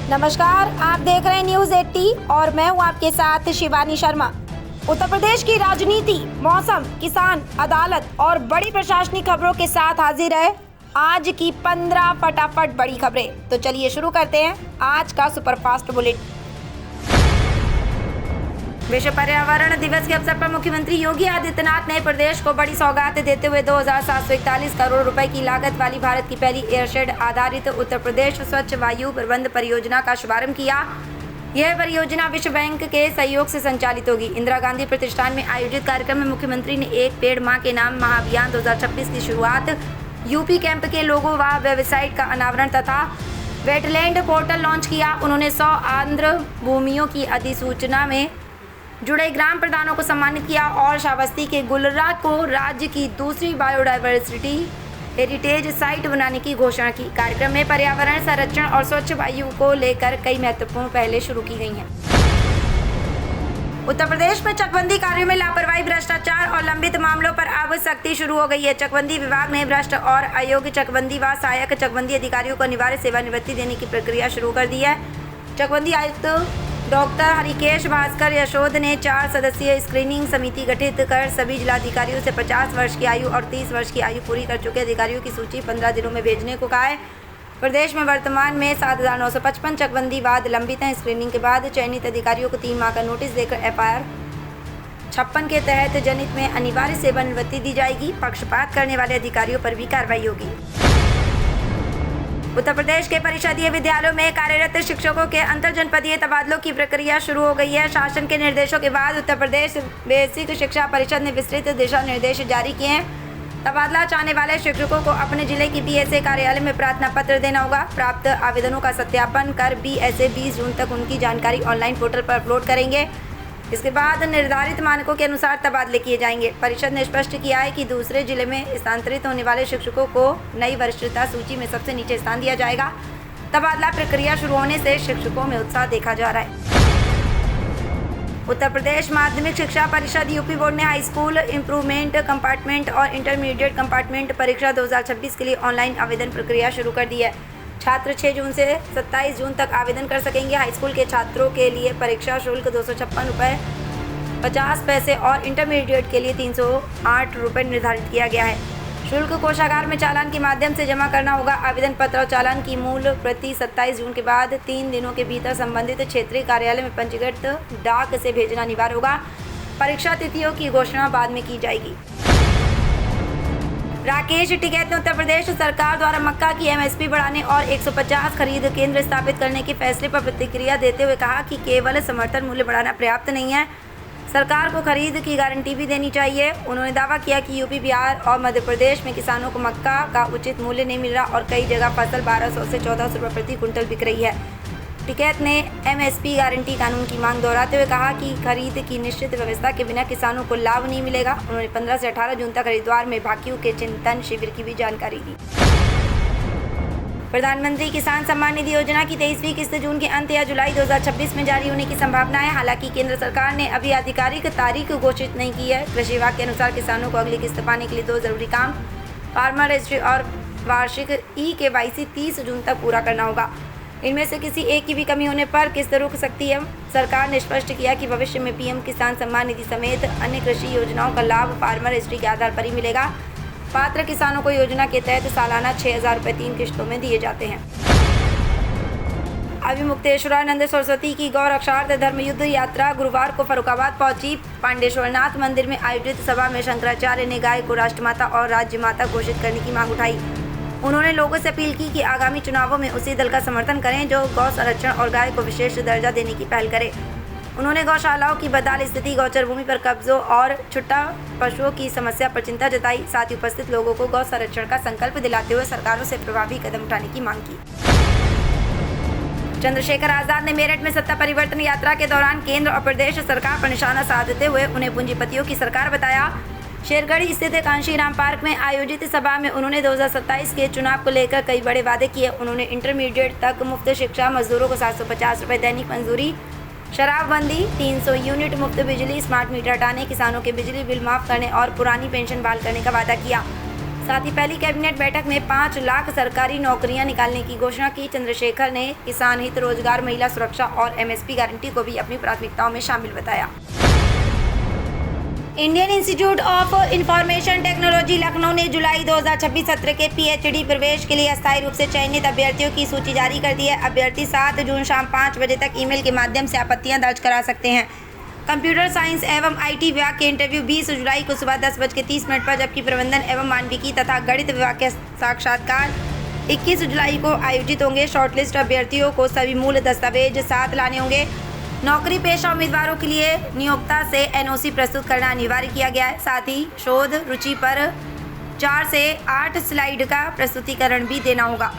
नमस्कार, आप देख रहे हैं न्यूज 80 और मैं हूं आपके साथ शिवानी शर्मा। उत्तर प्रदेश की राजनीति, मौसम, किसान, अदालत और बड़ी प्रशासनिक खबरों के साथ हाजिर है आज की 15 फटाफट बड़ी खबरें। तो चलिए शुरू करते हैं आज का सुपरफास्ट बुलेटिन। विश्व पर्यावरण दिवस के अवसर पर मुख्यमंत्री योगी आदित्यनाथ ने प्रदेश को बड़ी सौगात देते हुए 2741 करोड़ रुपए की लागत वाली भारत की पहली एयरशेड आधारित उत्तर प्रदेश स्वच्छ वायु प्रबंध परियोजना का शुभारंभ किया। यह परियोजना विश्व बैंक के सहयोग से संचालित होगी। इंदिरा गांधी प्रतिष्ठान में आयोजित कार्यक्रम में मुख्यमंत्री ने एक पेड़ मां के नाम महाअभियान 2026 की शुरुआत, यूपी कैंप के लोगो व वेबसाइट का अनावरण तथा वेटलैंड पोर्टल लॉन्च किया। उन्होंने 100 आंध्र भूमियों की अधिसूचना में जुड़े ग्राम प्रधानों को सम्मानित किया और श्रावस्ती के गुलरा को राज्य की दूसरी बायोडायवर्सिटी हेरिटेज साइट बनाने की घोषणा की। कार्यक्रम में पर्यावरण संरक्षण और स्वच्छ वायु को लेकर कई महत्वपूर्ण पहलें शुरू की गई हैं। उत्तर प्रदेश में चकबंदी कार्यों में लापरवाही, भ्रष्टाचार और लंबित मामलों पर अब सख्ती शुरू हो गई है। चकबंदी विभाग ने भ्रष्ट और अयोग्य चकबंदी व सहायक चकबंदी अधिकारियों को अनिवार्य सेवानिवृत्ति देने की प्रक्रिया शुरू कर दी है। चकबंदी आयुक्त डॉक्टर हरिकेश भास्कर यशोद ने 4 सदस्यीय स्क्रीनिंग समिति गठित कर सभी जिलाधिकारियों से 50 वर्ष की आयु और 30 वर्ष की आयु पूरी कर चुके अधिकारियों की सूची 15 दिनों में भेजने को कहा है। प्रदेश में वर्तमान में 7,955 चकबंदी वाद लंबित हैं। स्क्रीनिंग के बाद चयनित अधिकारियों को 3 माह का नोटिस देकर FIR 56 के तहत जनहित में अनिवार्य सेवानिवृत्ति दी जाएगी। पक्षपात करने वाले अधिकारियों पर भी कार्रवाई होगी। उत्तर प्रदेश के परिषदीय विद्यालयों में कार्यरत शिक्षकों के अंतर जनपदीय तबादलों की प्रक्रिया शुरू हो गई है। शासन के निर्देशों के बाद उत्तर प्रदेश बेसिक शिक्षा परिषद ने विस्तृत दिशा निर्देश जारी किए हैं। तबादला चाहने वाले शिक्षकों को अपने जिले की BSA कार्यालय में प्रार्थना पत्र देना होगा। प्राप्त आवेदनों का सत्यापन कर BSA 20 जून तक उनकी जानकारी ऑनलाइन पोर्टल पर अपलोड करेंगे। इसके बाद निर्धारित मानकों के अनुसार तबादले किए जाएंगे। परिषद ने स्पष्ट किया है कि दूसरे जिले में स्थानांतरित होने वाले शिक्षकों को नई वरिष्ठता सूची में सबसे नीचे स्थान दिया जाएगा। तबादला प्रक्रिया शुरू होने से शिक्षकों में उत्साह देखा जा रहा है। उत्तर प्रदेश माध्यमिक शिक्षा परिषद यूपी बोर्ड ने हाई स्कूल इम्प्रूवमेंट कंपार्टमेंट और इंटरमीडिएट कंपार्टमेंट परीक्षा 2026 के लिए ऑनलाइन आवेदन प्रक्रिया शुरू कर दी है। छात्र 6 जून से 27 जून तक आवेदन कर सकेंगे। हाई स्कूल के छात्रों के लिए परीक्षा शुल्क 256 रुपये 50 पैसे और इंटरमीडिएट के लिए 308 रुपये निर्धारित किया गया है। शुल्क कोषागार में चालान के माध्यम से जमा करना होगा। आवेदन पत्र और चालान की मूल प्रति 27 जून के बाद 3 दिनों के भीतर संबंधित क्षेत्रीय कार्यालय में पंजीकृत डाक से भेजना अनिवार्य होगा। परीक्षा तिथियों की घोषणा बाद में की जाएगी। राकेश टिकैत ने उत्तर प्रदेश सरकार द्वारा मक्का की MSP बढ़ाने और 150 खरीद केंद्र स्थापित करने के फैसले पर प्रतिक्रिया देते हुए कहा कि केवल समर्थन मूल्य बढ़ाना पर्याप्त नहीं है, सरकार को खरीद की गारंटी भी देनी चाहिए। उन्होंने दावा किया कि यूपी, बिहार और मध्य प्रदेश में किसानों को मक्का का उचित मूल्य नहीं मिल रहा और कई जगह फसल 1200 से 1400 रुपये प्रति कुंटल बिक रही है। टिकैत ने MSP गारंटी कानून की मांग दोहराते हुए कहा कि खरीद की निश्चित व्यवस्था के बिना किसानों को लाभ नहीं मिलेगा। उन्होंने 15 से 18 जून तक हरिद्वार में भाकियों के चिंतन शिविर की भी जानकारी दी। प्रधानमंत्री किसान सम्मान निधि योजना की 23वीं किस्त जून के अंत या जुलाई 2026 में जारी होने की संभावना है। हालांकि केंद्र सरकार ने अभी आधिकारिक तारीख घोषित नहीं की है। कृषि विभाग के अनुसार किसानों को अगली किस्त पाने के लिए 2 जरूरी काम फार्मर रजिस्ट्री और वार्षिक eKYC 30 जून तक पूरा करना होगा। इनमें से किसी एक की भी कमी होने पर किस्त रुक सकती है। सरकार ने स्पष्ट किया कि भविष्य में PM किसान सम्मान निधि समेत अन्य कृषि योजनाओं का लाभ फार्मर रजिस्ट्री के आधार पर ही मिलेगा। पात्र किसानों को योजना के तहत सालाना 6,000 रुपये 3 किस्तों में दिए जाते हैं। अभिमुक्तेश्वरानंद सरस्वती की गौ रक्षार्थ धर्म युद्ध यात्रा गुरुवार को फर्रुखाबाद पहुंची। पांडेश्वरनाथ मंदिर में आयोजित सभा में शंकराचार्य ने गाय को राष्ट्रमाता और राज्य माता घोषित करने की मांग उठाई। उन्होंने लोगों से अपील की कि आगामी चुनावों में उसी दल का समर्थन करें जो गौ संरक्षण और गाय को विशेष दर्जा देने की पहल करे। उन्होंने गौशालाओं की बदहाल स्थिति, गौचर भूमि पर कब्जों और छुट्टा पशुओं की समस्या पर चिंता जताई। साथ ही उपस्थित लोगों को गौ संरक्षण का संकल्प दिलाते हुए सरकारों से प्रभावी कदम उठाने की मांग की। चंद्रशेखर आजाद ने मेरठ में सत्ता परिवर्तन यात्रा के दौरान केंद्र और प्रदेश सरकार पर निशाना साधते हुए उन्हें पूंजीपतियों की सरकार बताया। शेरगढ़ स्थित कांशीराम पार्क में आयोजित सभा में उन्होंने 2027 के चुनाव को लेकर कई बड़े वादे किए। उन्होंने इंटरमीडिएट तक मुफ्त शिक्षा, मजदूरों को 750 रुपये दैनिक मंजूरी, शराबबंदी, 300 यूनिट मुफ्त बिजली, स्मार्ट मीटर हटाने, किसानों के बिजली बिल माफ करने और पुरानी पेंशन बहाल करने का वादा किया। साथ ही पहली कैबिनेट बैठक में 5 लाख सरकारी नौकरियां निकालने की घोषणा की। चंद्रशेखर ने किसान हित, रोजगार, महिला सुरक्षा और एमएसपी गारंटी को भी अपनी प्राथमिकताओं में शामिल बताया। Indian institute of information technology Lucknow ने जुलाई 2026 सत्र के पीएचडी प्रवेश के लिए अस्थायी रूप से चयनित अभ्यर्थियों की सूची जारी कर दी है। अभ्यर्थी 7 जून शाम 5 बजे तक ईमेल के माध्यम से आपत्तियां दर्ज करा सकते हैं। कंप्यूटर साइंस एवं आईटी विभाग के इंटरव्यू 20 जुलाई को सुबह 10:30 पर, जबकि प्रबंधन एवं मानविकी तथा गणित विभाग के साक्षात्कार 21 जुलाई को आयोजित होंगे। शॉर्टलिस्ट अभ्यर्थियों को सभी मूल दस्तावेज साथ लाने होंगे। नौकरी पेशा उम्मीदवारों के लिए नियोक्ता से एनओसी प्रस्तुत करना अनिवार्य किया गया है। साथ ही शोध रुचि पर 4 से 8 स्लाइड का प्रस्तुतिकरण भी देना होगा।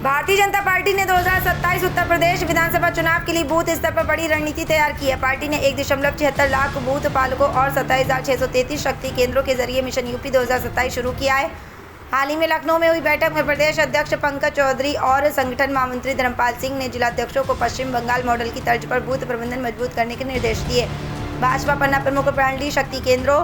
भारतीय जनता पार्टी ने 2027 उत्तर प्रदेश विधानसभा चुनाव के लिए बूथ स्तर पर बड़ी रणनीति तैयार की है। पार्टी ने 1.76 लाख बूथ पालकों और 27,633 शक्ति केंद्रों के जरिए मिशन यूपी 2027 शुरू किया है। हाल ही में लखनऊ में हुई बैठक में प्रदेश अध्यक्ष पंकज चौधरी और संगठन महामंत्री धर्मपाल सिंह ने जिलाध्यक्षों को पश्चिम बंगाल मॉडल की तर्ज पर बूथ प्रबंधन मजबूत करने के निर्देश दिए। भाजपा पन्ना प्रमुख प्रणाली शक्ति केंद्रों,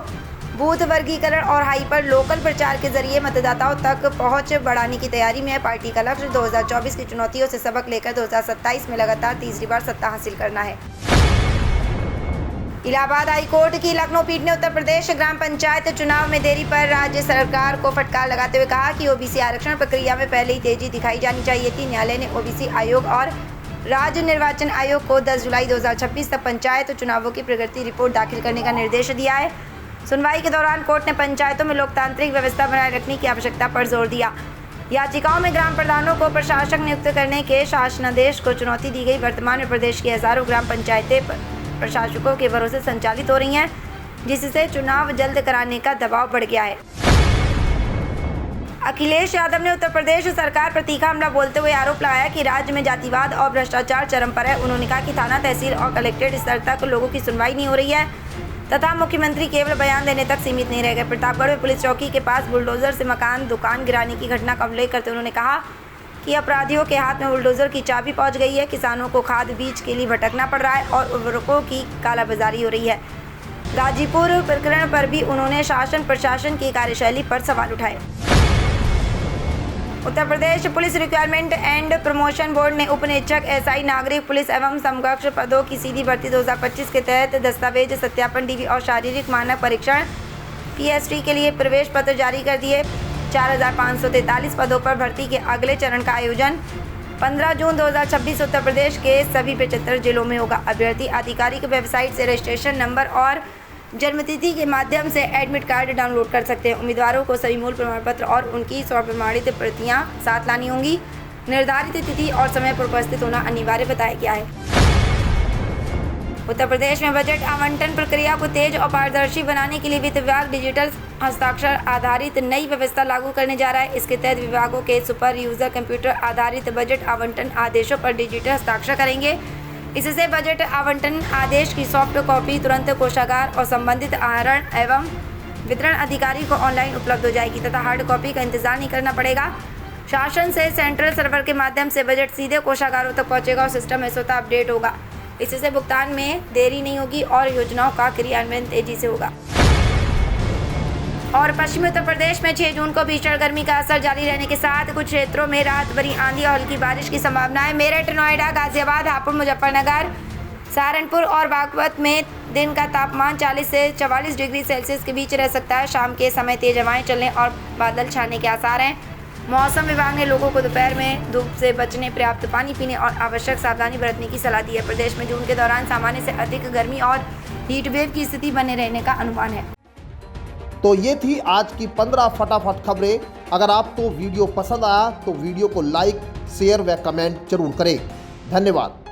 बूथ वर्गीकरण और हाइपर लोकल प्रचार के जरिए मतदाताओं तक पहुंच बढ़ाने की तैयारी में है। पार्टी का लक्ष्य 2024 की चुनौतियों से सबक लेकर 2027 में लगातार तीसरी बार सत्ता हासिल करना है। इलाहाबाद हाई कोर्ट की लखनऊ पीठ ने उत्तर प्रदेश ग्राम पंचायत चुनाव में देरी पर राज्य सरकार को फटकार लगाते हुए कहा कि ओबीसी आरक्षण प्रक्रिया में पहले ही तेजी दिखाई जानी चाहिए थी। न्यायालय ने ओबीसी आयोग और राज्य निर्वाचन आयोग को 10 जुलाई 2026 तक पंचायत चुनावों की प्रगति रिपोर्ट दाखिल करने का निर्देश दिया है। सुनवाई के दौरान कोर्ट ने पंचायतों में लोकतांत्रिक व्यवस्था बनाए रखने की आवश्यकता पर जोर दिया। याचिकाओं में ग्राम प्रधानों को प्रशासक नियुक्त करने के शासनादेश को चुनौती दी गई। वर्तमान में प्रदेश की हजारों ग्राम पंचायतें प्रशासकों के भरोसे संचालित हो रही हैं, जिससे चुनाव जल्द कराने का दबाव बढ़ गया है। अखिलेश यादव ने उत्तर प्रदेश सरकार पर तीखा हमला बोलते हुए आरोप लगाया कि राज्य में जातिवाद और भ्रष्टाचार चरम पर है। उन्होंने कहा कि थाना, तहसील और कलेक्ट्रेट स्तर तक लोगों की सुनवाई नहीं हो रही है तथा मुख्यमंत्री केवल बयान देने तक सीमित नहीं रह गए। प्रतापगढ़ में पुलिस चौकी के पास बुलडोजर से मकान, दुकान गिराने की घटना का उल्लेख करते उन्होंने कहा कि अपराधियों के हाथ में बुलडोजर की चाबी पहुंच गई है। किसानों को खाद बीज के लिए भटकना पड़ रहा है और उर्वरकों की कालाबाजारी हो रही है। गाजीपुर प्रकरण पर भी उन्होंने शासन प्रशासन की कार्यशैली पर सवाल उठाए। Uttar Pradesh police requirement and promotion board ने उप निरीक्षक एसआई, नागरिक पुलिस एवं समकक्ष पदों की सीधी भर्ती 2025 के तहत दस्तावेज सत्यापन, डीवी और शारीरिक मानक परीक्षण पीएसटी के लिए प्रवेश पत्र जारी कर दिए। 4,543 पदों पर भर्ती के अगले चरण का आयोजन 15 जून 2026 उत्तर प्रदेश के सभी 75 जिलों में होगा। अभ्यर्थी आधिकारिक वेबसाइट से रजिस्ट्रेशन नंबर और जन्मतिथि के माध्यम से एडमिट कार्ड डाउनलोड कर सकते हैं। उम्मीदवारों को सभी मूल प्रमाण पत्र और उनकी स्वप्रमाणित प्रतियां साथ लानी होंगी। निर्धारित तिथि और समय पर उपस्थित होना अनिवार्य बताया गया है। उत्तर प्रदेश में बजट आवंटन प्रक्रिया को तेज और पारदर्शी बनाने के लिए वित्त विभाग डिजिटल हस्ताक्षर आधारित नई व्यवस्था लागू करने जा रहा है। इसके तहत विभागों के सुपर यूजर कंप्यूटर आधारित बजट आवंटन आदेशों पर डिजिटल हस्ताक्षर करेंगे। इससे बजट आवंटन आदेश की सॉफ्ट कॉपी तुरंत कोषागार और संबंधित आहरण एवं वितरण अधिकारी को ऑनलाइन उपलब्ध हो जाएगी तथा हार्ड कॉपी का इंतजार नहीं करना पड़ेगा। शासन से सेंट्रल सर्वर के माध्यम से बजट सीधे कोषागारों तक पहुंचेगा और सिस्टम में स्वतः अपडेट होगा। इससे भुगतान में देरी नहीं होगी और योजनाओं का क्रियान्वयन तेजी से होगा। और पश्चिमी उत्तर प्रदेश में 6 जून को भीषण गर्मी का असर जारी रहने के साथ कुछ क्षेत्रों में रात भरी आंधी और हल्की बारिश की संभावना है। मेरठ, नोएडा, गाजियाबाद, हापुड़, मुजफ्फरनगर, सहारनपुर और बागपत में दिन का तापमान 40 से 44 डिग्री सेल्सियस के बीच रह सकता है। शाम के समय तेज हवाएं चलने और बादल छाने के आसार हैं। मौसम विभाग ने लोगों को दोपहर में धूप से बचने, पर्याप्त पानी पीने और आवश्यक सावधानी बरतने की सलाह दी है। प्रदेश में जून के दौरान सामान्य से अधिक गर्मी और हीट वेव की स्थिति बने रहने का अनुमान है। तो ये थी आज की 15 फटाफट खबरें। अगर आपको वीडियो पसंद आया तो वीडियो को लाइक, शेयर व कमेंट जरूर करें। धन्यवाद।